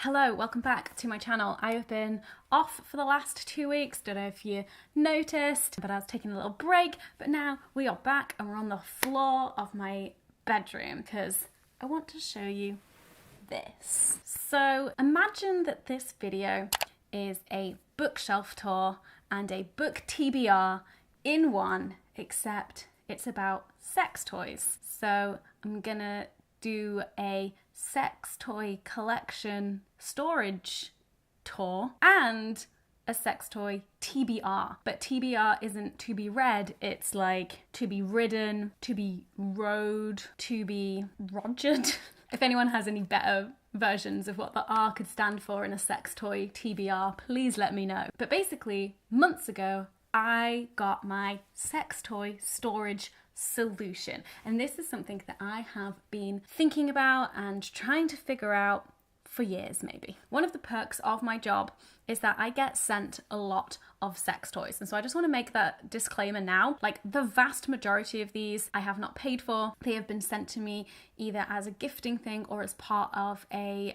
Hello, welcome back to my channel. I have been off for the last 2 weeks. Don't know if you noticed, but I was taking a little break. But now we are back and we're on the floor of my bedroom because I want to show you this. So imagine that this video is a bookshelf tour and a book TBR in one, except it's about sex toys. So I'm gonna do a sex toy collection storage tour and a sex toy TBR. But TBR isn't to be read, it's like to be ridden, to be rode, to be rogered. If anyone has any better versions of what the R could stand for in a sex toy TBR, please let me know. But basically, months ago, I got my sex toy storage solution. And this is something that I have been thinking about and trying to figure out for years, maybe. One of the perks of my job is that I get sent a lot of sex toys. And so I just want to make that disclaimer now. Like, the vast majority of these I have not paid for. They have been sent to me either as a gifting thing or as part of a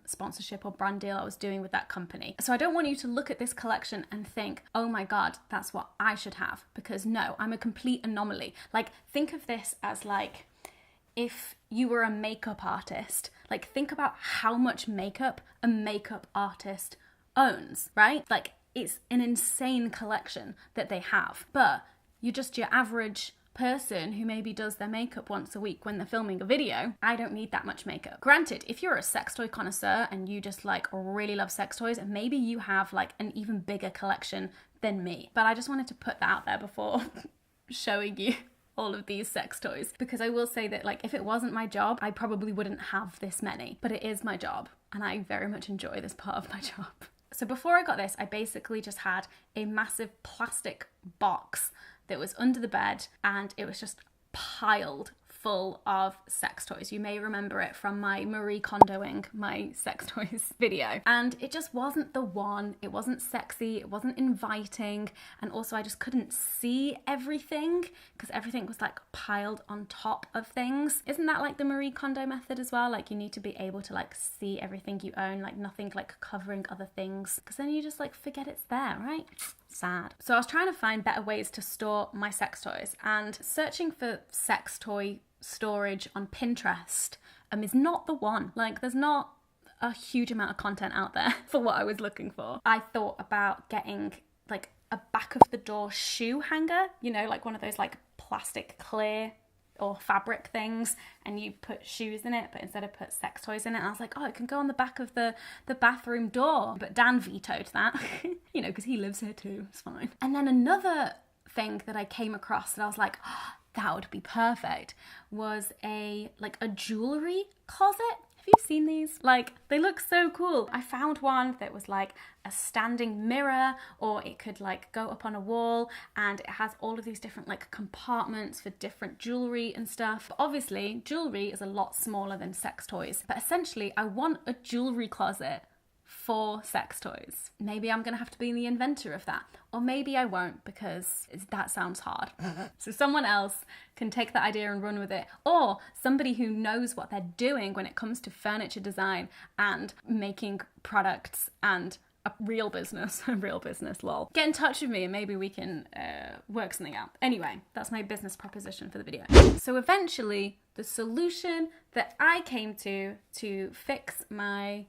sponsorship or brand deal I was doing with that company. So I don't want you to look at this collection and think, oh my God, that's what I should have. Because no, I'm a complete anomaly. Like, think of this as like, if you were a makeup artist, like think about how much makeup a makeup artist owns, right? Like, it's an insane collection that they have, but you're just your average person who maybe does their makeup once a week when they're filming a video. I don't need that much makeup. Granted, if you're a sex toy connoisseur and you just like really love sex toys, maybe you have like an even bigger collection than me. But I just wanted to put that out there before showing you all of these sex toys, because I will say that like if it wasn't my job, I probably wouldn't have this many, but it is my job and I very much enjoy this part of my job. So before I got this, I basically just had a massive plastic box that was under the bed and it was just piled full of sex toys. You may remember it from my Marie Kondoing my sex toys video. And it just wasn't the one. It wasn't sexy, it wasn't inviting, and also I just couldn't see everything because everything was like piled on top of things. Isn't that like the Marie Kondo method as well? Like, you need to be able to like see everything you own, like nothing like covering other things, because then you just like forget it's there, right? Sad. So I was trying to find better ways to store my sex toys, and searching for sex toy storage on Pinterest is not the one. Like, there's not a huge amount of content out there for what I was looking for. I thought about getting like a back of the door shoe hanger, you know, like one of those like plastic clear or fabric things, and you put shoes in it, but instead I put sex toys in it. And I was like, oh, it can go on the back of the bathroom door. But Dan vetoed that, you know, because he lives here too, it's fine. And then another thing that I came across that I was like, oh, that would be perfect, was a jewelry closet. Have you seen these? Like, they look so cool. I found one that was like a standing mirror, or it could like go up on a wall, and it has all of these different like compartments for different jewelry and stuff. But obviously, jewelry is a lot smaller than sex toys. But essentially, I want a jewelry closet for sex toys. Maybe I'm gonna have to be the inventor of that, or maybe I won't, because that sounds hard. So someone else can take that idea and run with it, or somebody who knows what they're doing when it comes to furniture design and making products and a real business, lol. Get in touch with me and maybe we can work something out. Anyway, that's my business proposition for the video. So eventually, the solution that I came to fix my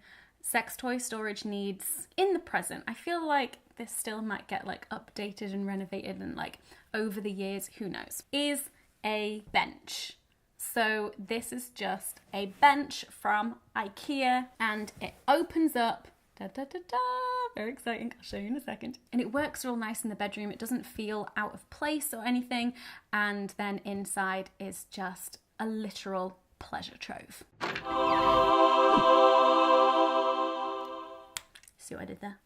sex toy storage needs in the present, I feel like this still might get like updated and renovated and like over the years, who knows, is a bench. So this is just a bench from IKEA, and it opens up, da da da da, very exciting, I'll show you in a second. And it works real nice in the bedroom, it doesn't feel out of place or anything, and then inside is just a literal pleasure trove. See what I did there?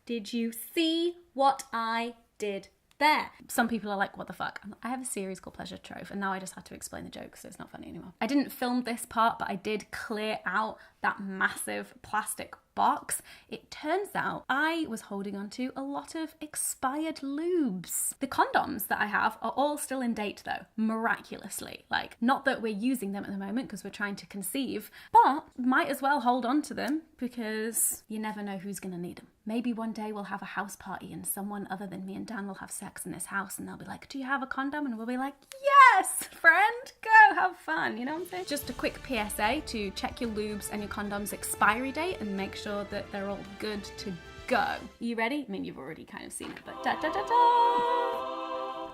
Did you see what I did there? Some people are like, what the fuck? I have a series called Pleasure Trove, and now I just had to explain the joke, so it's not funny anymore. I didn't film this part, but I did clear out that massive plastic box, it turns out I was holding on to a lot of expired lubes. The condoms that I have are all still in date though, miraculously. Like, not that we're using them at the moment because we're trying to conceive, but might as well hold on to them because you never know who's gonna need them. Maybe one day we'll have a house party and someone other than me and Dan will have sex in this house and they'll be like, do you have a condom? And we'll be like, yes, friend, go have fun. You know what I'm saying? Just a quick PSA to check your lubes and your condoms expiry date and make sure that they're all good to go. Are you ready? I mean, you've already kind of seen it, but da da da da.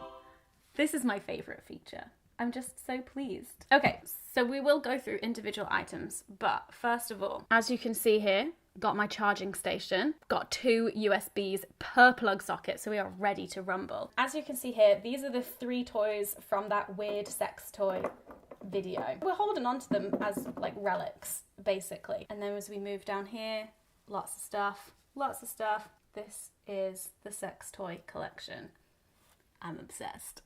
This is my favorite feature. I'm just so pleased. Okay, so we will go through individual items, but first of all, as you can see here, got my charging station, got 2 USBs per plug socket, so we are ready to rumble. As you can see here, these are the 3 toys from that weird sex toy video. We're holding on to them as like relics, basically. And then as we move down here, lots of stuff, lots of stuff. This is the sex toy collection. I'm obsessed.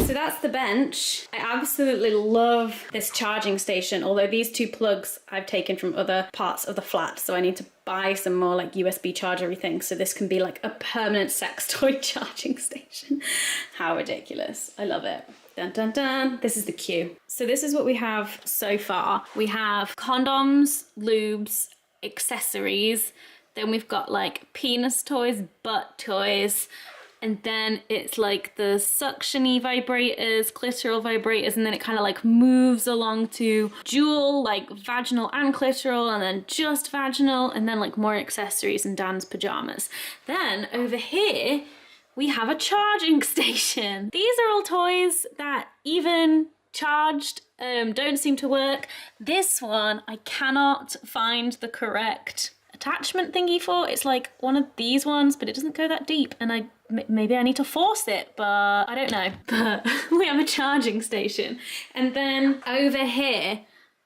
So that's the bench. I absolutely love this charging station, although these 2 plugs I've taken from other parts of the flat, so I need to buy some more like USB charge everything so this can be like a permanent sex toy charging station. How ridiculous. I love it. Dun dun dun. This is the queue. So this is what we have so far. We have condoms, lubes, accessories, then we've got like penis toys, butt toys, and then it's like the suction-y vibrators, clitoral vibrators, and then it kind of like moves along to dual, like vaginal and clitoral, and then just vaginal, and then like more accessories and Dan's pajamas. Then over here, we have a charging station. These are all toys that even charged don't seem to work. This one, I cannot find the correct attachment thingy for. It's like one of these ones, but it doesn't go that deep, and maybe I need to force it, but I don't know. But we have a charging station. And then over here,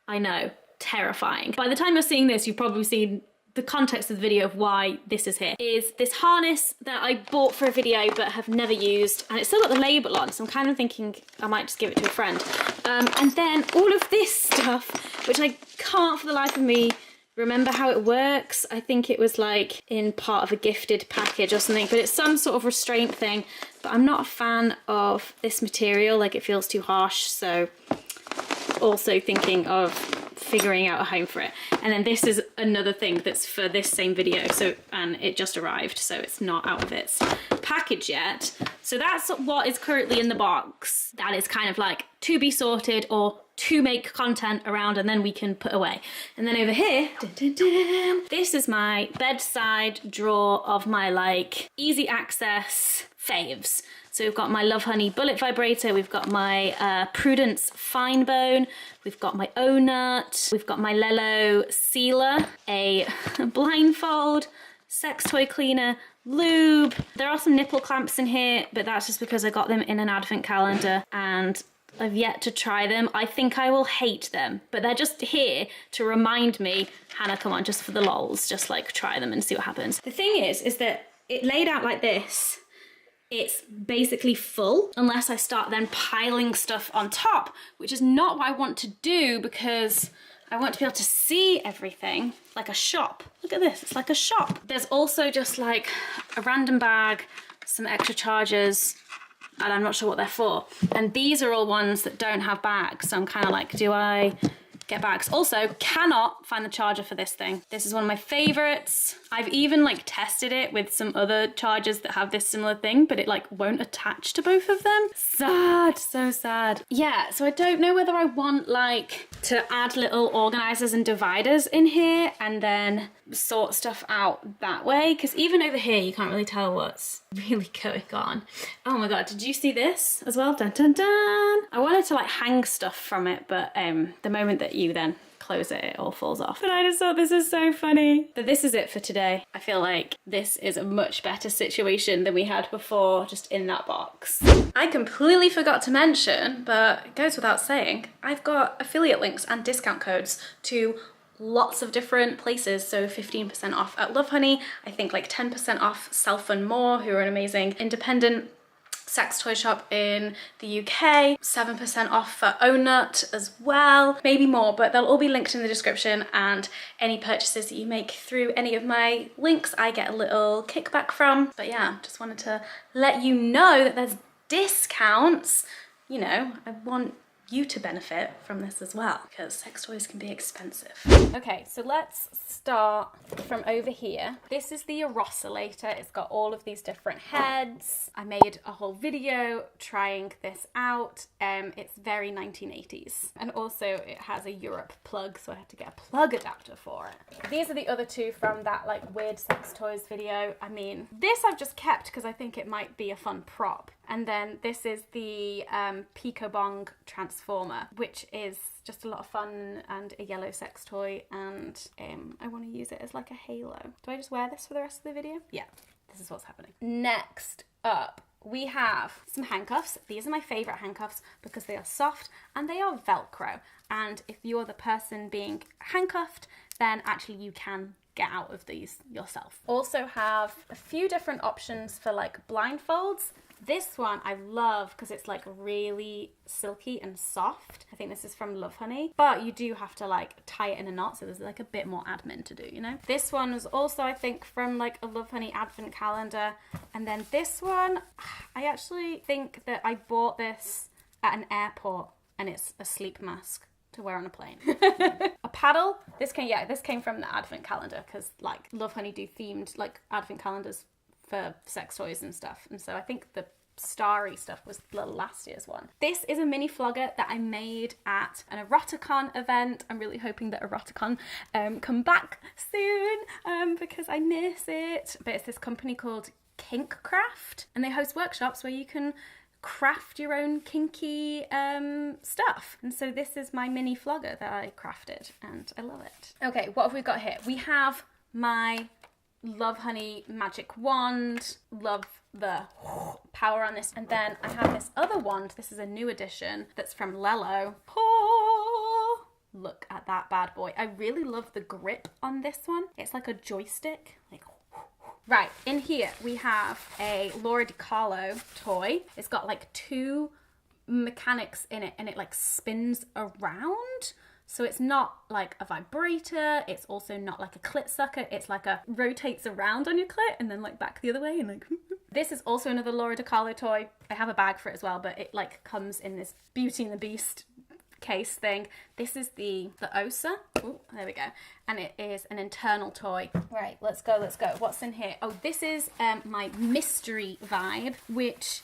I know, terrifying. By the time you're seeing this, you've probably seen the context of the video of why this is here. Is this harness that I bought for a video but have never used, and it's still got the label on, so I'm kind of thinking I might just give it to a friend. And then all of this stuff, which I can't for the life of me remember how it works. I think it was like in part of a gifted package or something, but it's some sort of restraint thing. But I'm not a fan of this material, like it feels too harsh, so also thinking of figuring out a home for it. And then this is another thing that's for this same video, so, and it just arrived, so it's not out of its package yet. So that's what is currently in the box. That is kind of like to be sorted or to make content around, and then we can put away. And then over here, dun, dun, dun, this is my bedside drawer of my like easy access faves. So we've got my Love Honey bullet vibrator, we've got my Prudence fine bone, we've got my O-Nut, we've got my Lelo sealer, a blindfold, sex toy cleaner, lube. There are some nipple clamps in here, but that's just because I got them in an advent calendar and I've yet to try them. I think I will hate them, but they're just here to remind me, Hannah, come on, just for the lols, just like try them and see what happens. The thing is that it laid out like this, it's basically full unless I start then piling stuff on top, which is not what I want to do because I want to be able to see everything like a shop. Look at this, it's like a shop. There's also just like a random bag, some extra chargers, and I'm not sure what they're for. And these are all ones that don't have bags, so I'm kind of like, do I get bags? Also, cannot find the charger for this thing. This is one of my favorites. I've even like tested it with some other chargers that have this similar thing, but it like won't attach to both of them. Sad, so sad. Yeah, so I don't know whether I want like to add little organizers and dividers in here and then sort stuff out that way, because even over here you can't really tell what's really going on. Oh my god, did you see this as well? Dun dun dun. I wanted to like hang stuff from it, but the moment that you then close it, it all falls off. But I just thought this is so funny. But this is it for today. I feel like this is a much better situation than we had before, just in that box. I completely forgot to mention, but it goes without saying, I've got affiliate links and discount codes to lots of different places. So 15% off at Love Honey, I think like 10% off Self and More, who are an amazing independent sex toy shop in the UK. 7% off for Ownut as well, maybe more, but they'll all be linked in the description, and any purchases that you make through any of my links I get a little kickback from. But yeah, just wanted to let you know that there's discounts. You know, I want you to benefit from this as well, because sex toys can be expensive. Okay, so let's start from over here. This is the oscillator. It's got all of these different heads. I made a whole video trying this out. It's very 1980s. And also it has a Europe plug, so I had to get a plug adapter for it. These are the other two from that like weird sex toys video. I mean, this I've just kept because I think it might be a fun prop. And then this is the Pico Bong transformer, which is just a lot of fun and a yellow sex toy, and I want to use it as like a halo. Do I just wear this for the rest of the video? Yeah, this is what's happening. Next up, we have some handcuffs. These are my favourite handcuffs because they are soft and they are Velcro. And if you're the person being handcuffed, then actually you can get out of these yourself. Also have a few different options for like blindfolds. This one I love because it's like really silky and soft. I think this is from Love Honey, but you do have to like tie it in a knot, so there's like a bit more admin to do, you know? This one was also, I think, from like a Love Honey advent calendar. And then this one, I actually think that I bought this at an airport, and it's a sleep mask to wear on a plane. A paddle. This came from the advent calendar, because like Love Honey do themed like advent calendars for sex toys and stuff, and so I think the starry stuff was the last year's one. This is a mini flogger that I made at an Eroticon event. I'm really hoping that Eroticon come back soon because I miss it. But it's this company called Kink Craft, and they host workshops where you can craft your own kinky stuff. And so this is my mini flogger that I crafted, and I love it. Okay, what have we got here? We have my Love Honey magic wand. Love the power on this. And then I have this other wand. This is a new edition that's from Lello. Oh, look at that bad boy. I really love the grip on this one. It's like a joystick. Like, right, in here we have a Laura DiCarlo toy. It's got like two mechanics in it, and it like spins around. So it's not like a vibrator, it's also not like a clit sucker, it's like a rotates around on your clit and then like back the other way and like This is also another Laura DiCarlo toy. I have a bag for it as well, but it like comes in this Beauty and the Beast case thing. This is the Osa. Oh, there we go. And it is an internal toy. Right, let's go. What's in here? Oh, this is my mystery vibe, which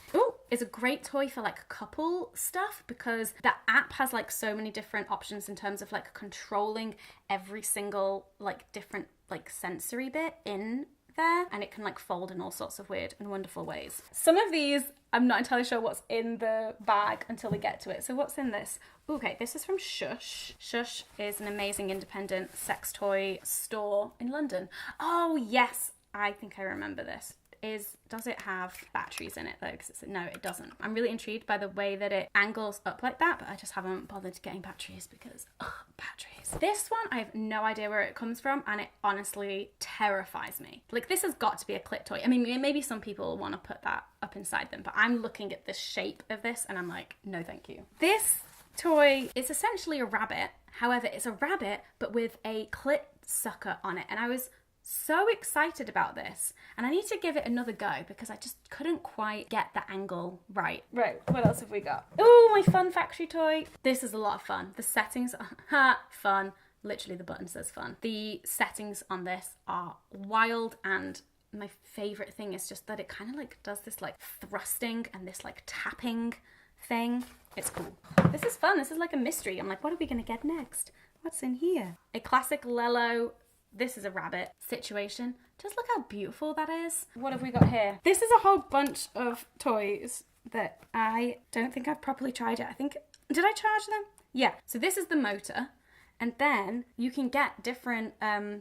is a great toy for like couple stuff, because the app has like so many different options in terms of like controlling every single like different like sensory bit in there, and it can like fold in all sorts of weird and wonderful ways. Some of these I'm not entirely sure what's in the bag until we get to it. So what's in this? Okay, this is from Shush. Shush is an amazing independent sex toy store in London. Oh yes, I think I remember this. Does it have batteries in it though? Because no, it doesn't. I'm really intrigued by the way that it angles up like that, but I just haven't bothered getting batteries because batteries. This one, I have no idea where it comes from, and it honestly terrifies me. Like, this has got to be a clit toy. I mean, maybe some people want to put that up inside them, but I'm looking at the shape of this and I'm like, no thank you. This toy is essentially a rabbit. However, it's a rabbit but with a clit sucker on it, and I was so excited about this, and I need to give it another go because I just couldn't quite get the angle right. Right, what else have we got? Oh, my fun factory toy. This is a lot of fun. The settings are fun. Literally the button says fun. The settings on this are wild, and my favorite thing is just that it kind of like does this like thrusting and this like tapping thing. It's cool. This is fun. This is like a mystery. I'm like, what are we gonna get next? What's in here? A classic Lello, this is a rabbit situation. Just look how beautiful that is. What have we got here? This is a whole bunch of toys that I don't think I've properly tried yet. I think, did I charge them? Yeah. So this is the motor, and then you can get different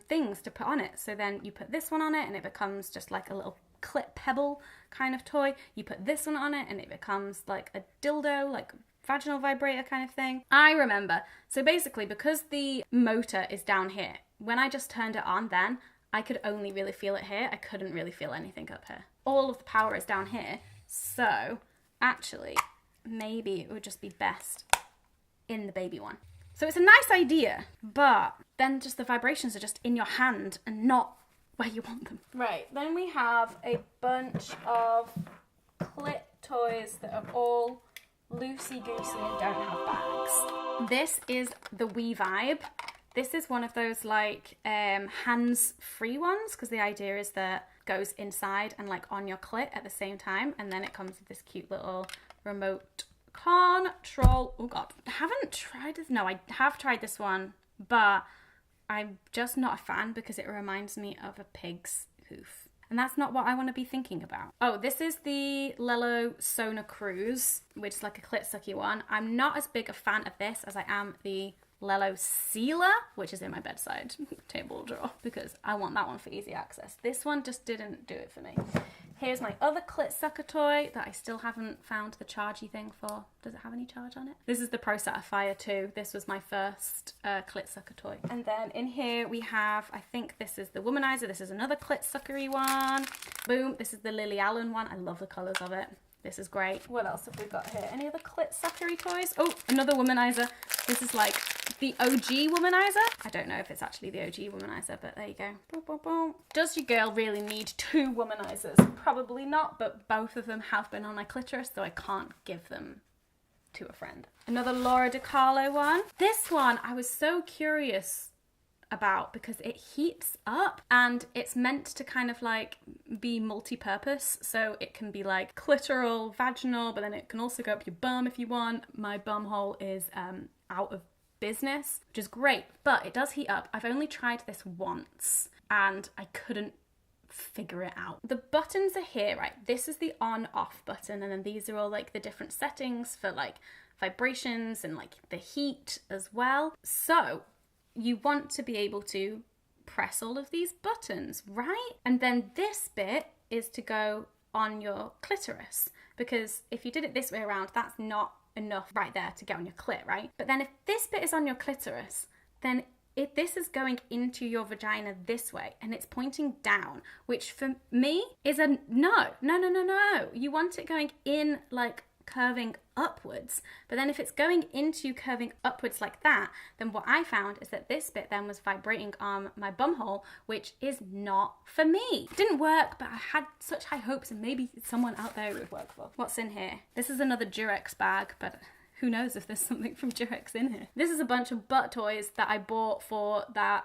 things to put on it. So then you put this one on it and it becomes just like a little clit pebble kind of toy. You put this one on it and it becomes like a dildo, like vaginal vibrator kind of thing. I remember. So basically, because the motor is down here, when I just turned it on then, I could only really feel it here. I couldn't really feel anything up here. All of the power is down here. So actually, maybe it would just be best in the baby one. So it's a nice idea, but then just the vibrations are just in your hand and not where you want them. Right, then we have a bunch of clit toys that are all loosey-goosey and don't have bags. This is the Wee Vibe. This is one of those like hands-free ones, because the idea is that it goes inside and like on your clit at the same time, and then it comes with this cute little remote control. Oh god, I haven't tried this. No, I have tried this one, but I'm just not a fan because it reminds me of a pig's hoof. And that's not what I want to be thinking about. Oh, this is the Lelo Sona Cruise, which is like a clit sucky one. I'm not as big a fan of this as I am the Lelo Sealer, which is in my bedside table drawer, because I want that one for easy access. This one just didn't do it for me. Here's my other clit sucker toy that I still haven't found the chargy thing for. Does it have any charge on it? This is the Pro Fire 2. This was my first clit sucker toy. And then in here we have, I think this is the Womanizer. This is another clit suckery one. Boom. This is the Lily Allen one. I love the colours of it. This is great. What else have we got here? Any other clit suckery toys? Oh, another Womanizer. This is like the OG Womanizer. I don't know if it's actually the OG Womanizer, but there you go. Boom, boom, boom. Does your girl really need 2 Womanizers? Probably not, but both of them have been on my clitoris, so I can't give them to a friend. Another Laura DiCarlo one. This one I was so curious about because it heats up and it's meant to kind of like be multi-purpose, so it can be like clitoral, vaginal, but then it can also go up your bum if you want. My bum hole is out of business, which is great, but it does heat up. I've only tried this once and I couldn't figure it out. The buttons are here, right? This is the on off button, and then these are all like the different settings for like vibrations and like the heat as well. So you want to be able to press all of these buttons, right? And then this bit is to go on your clitoris, because if you did it this way around, that's not enough right there to get on your clit, right? But then if this bit is on your clitoris, then this is going into your vagina this way and it's pointing down, which for me is a no. You want it going in, like curving upwards. But then if it's going into curving upwards like that, then what I found is that this bit then was vibrating on my bumhole, which is not for me. It didn't work, but I had such high hopes, and maybe someone out there it would work for. What's in here? This is another Durex bag, but who knows if there's something from Durex in here. This is a bunch of butt toys that I bought for that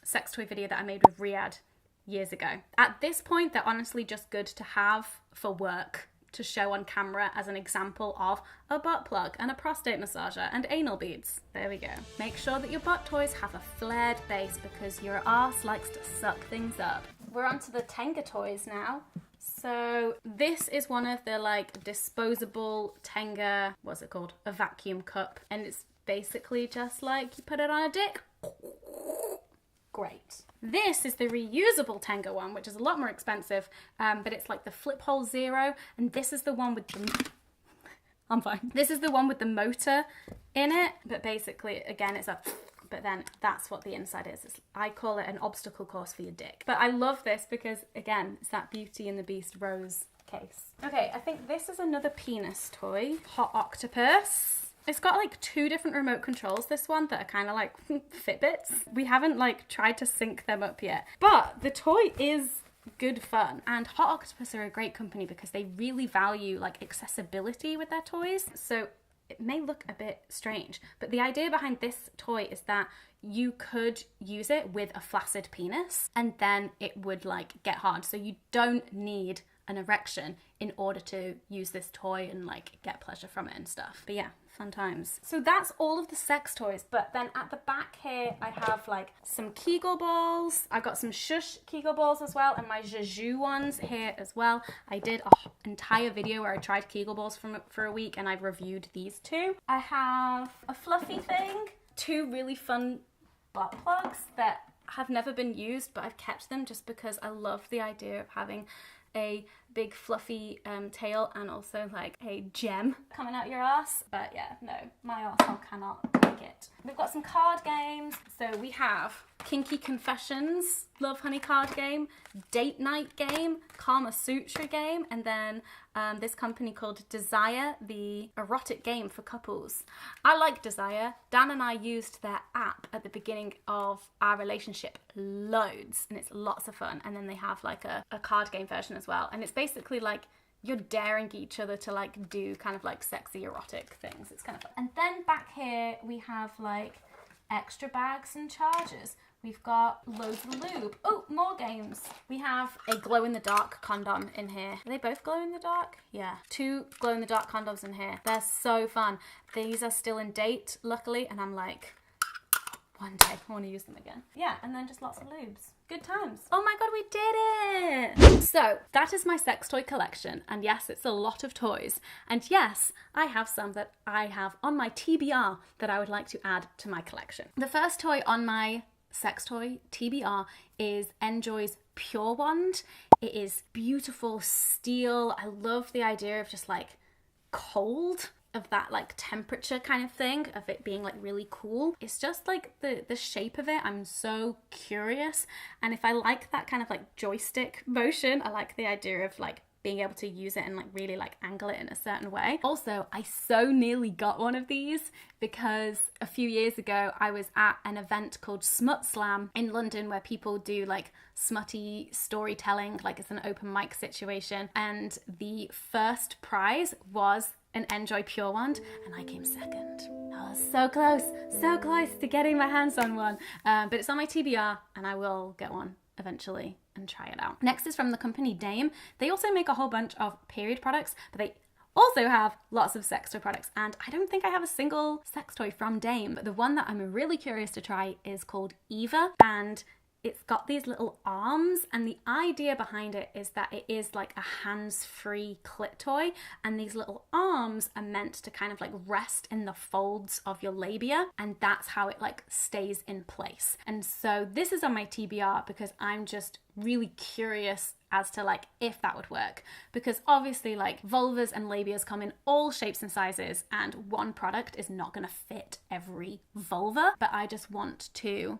sex toy video that I made with Riyadh years ago. At this point, they're honestly just good to have for work, to show on camera as an example of a butt plug and a prostate massager and anal beads. There we go. Make sure that your butt toys have a flared base, because your arse likes to suck things up. We're on to the Tenga toys now. So this is one of the like disposable Tenga, what's it called? A vacuum cup. And it's basically just like you put it on a dick. Great. This is the reusable Tenga one, which is a lot more expensive, but it's like the Flip Hole Zero, and this is the one with the... I'm fine. This is the one with the motor in it, but basically, again, it's a... But then that's what the inside is. I call it an obstacle course for your dick. But I love this because, again, it's that Beauty and the Beast rose case. Okay, I think this is another penis toy. Hot Octopus. It's got like 2 different remote controls, this one, that are kind of like Fitbits. We haven't like tried to sync them up yet, but the toy is good fun. And Hot Octopus are a great company because they really value like accessibility with their toys. So it may look a bit strange, but the idea behind this toy is that you could use it with a flaccid penis and then it would like get hard. So you don't need an erection in order to use this toy and like get pleasure from it and stuff. But yeah, fun times. So that's all of the sex toys, but then at the back here I have like some Kegel balls. I got some Shush Kegel balls as well, and my Jaju ones here as well. I did an entire video where I tried Kegel balls for a week and I've reviewed these 2. I have a fluffy thing, 2 really fun butt plugs that have never been used, but I've kept them just because I love the idea of having a big fluffy tail and also like a gem coming out your ass. But yeah, no, my arsehole cannot take it. We've got some card games. So we have Kinky Confessions, Love Honey card game, Date Night game, Kama Sutra game, and then this company called Desire, the erotic game for couples. I like Desire. Dan and I used their app at the beginning of our relationship loads, and it's lots of fun. And then they have like a card game version as well. And it's basically like you're daring each other to like do kind of like sexy erotic things. It's kind of fun. And then back here we have like extra bags and chargers. We've got loads of lube. Oh, more games. We have a glow-in-the-dark condom in here. Are they both glow-in-the-dark? Yeah. 2 glow-in-the-dark condoms in here. They're so fun. These are still in date, luckily, and I'm like, one day I want to use them again. Yeah, and then just lots of lubes. Good times. Oh my god, we did it! So, that is my sex toy collection, and yes, it's a lot of toys. And yes, I have some that I have on my TBR that I would like to add to my collection. The first toy on my sex toy TBR is Enjoy's Pure Wand. It is beautiful steel. I love the idea of just like cold, of that like temperature kind of thing, of it being like really cool. It's just like the shape of it, I'm so curious. And if I like that kind of like joystick motion, I like the idea of like being able to use it and like really like angle it in a certain way. Also, I so nearly got one of these because a few years ago I was at an event called Smut Slam in London where people do like smutty storytelling, like it's an open mic situation, and the first prize was an Enjoy Pure Wand, and I came second. I was so close to getting my hands on one, but it's on my TBR and I will get one eventually and try it out. Next is from the company Dame. They also make a whole bunch of period products, but they also have lots of sex toy products, and I don't think I have a single sex toy from Dame, but the one that I'm really curious to try is called Eva, and it's got these little arms, and the idea behind it is that it is like a hands-free clit toy, and these little arms are meant to kind of like rest in the folds of your labia, and that's how it like stays in place. And so this is on my TBR because I'm just really curious as to like if that would work, because obviously like vulvas and labias come in all shapes and sizes, and one product is not going to fit every vulva, but I just want to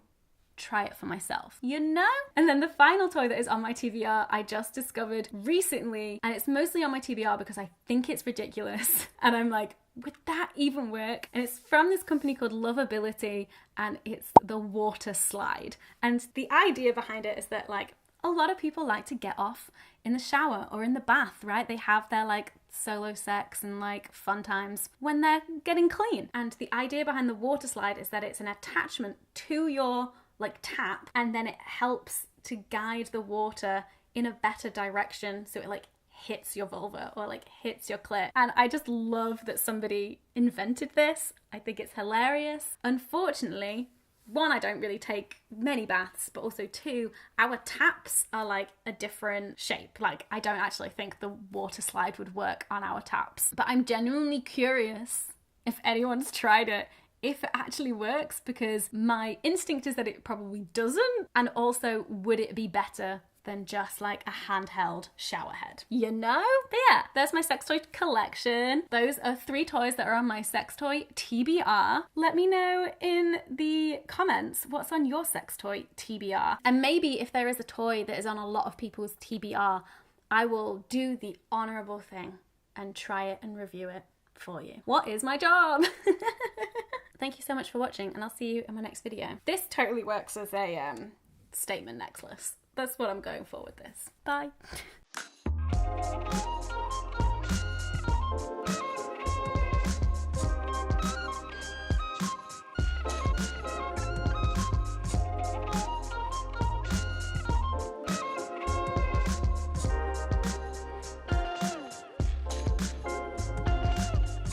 try it for myself, you know? And then the final toy that is on my TBR I just discovered recently, and it's mostly on my TBR because I think it's ridiculous and I'm like, would that even work? And it's from this company called Lovability, and it's the water slide. And the idea behind it is that like a lot of people like to get off in the shower or in the bath, right? They have their like solo sex and like fun times when they're getting clean. And the idea behind the water slide is that it's an attachment to your like tap, and then it helps to guide the water in a better direction so it like hits your vulva or like hits your clit. And I just love that somebody invented this. I think it's hilarious. Unfortunately, one, I don't really take many baths, but also two, our taps are like a different shape. Like I don't actually think the water slide would work on our taps, but I'm genuinely curious if anyone's tried it, if it actually works, because my instinct is that it probably doesn't. And also, would it be better than just like a handheld shower head, you know? But yeah, there's my sex toy collection. Those are 3 toys that are on my sex toy TBR. Let me know in the comments what's on your sex toy TBR. And maybe if there is a toy that is on a lot of people's TBR, I will do the honorable thing and try it and review it for you. What is my job? Thank you so much for watching, and I'll see you in my next video. This totally works as a statement necklace. That's what I'm going for with this. Bye.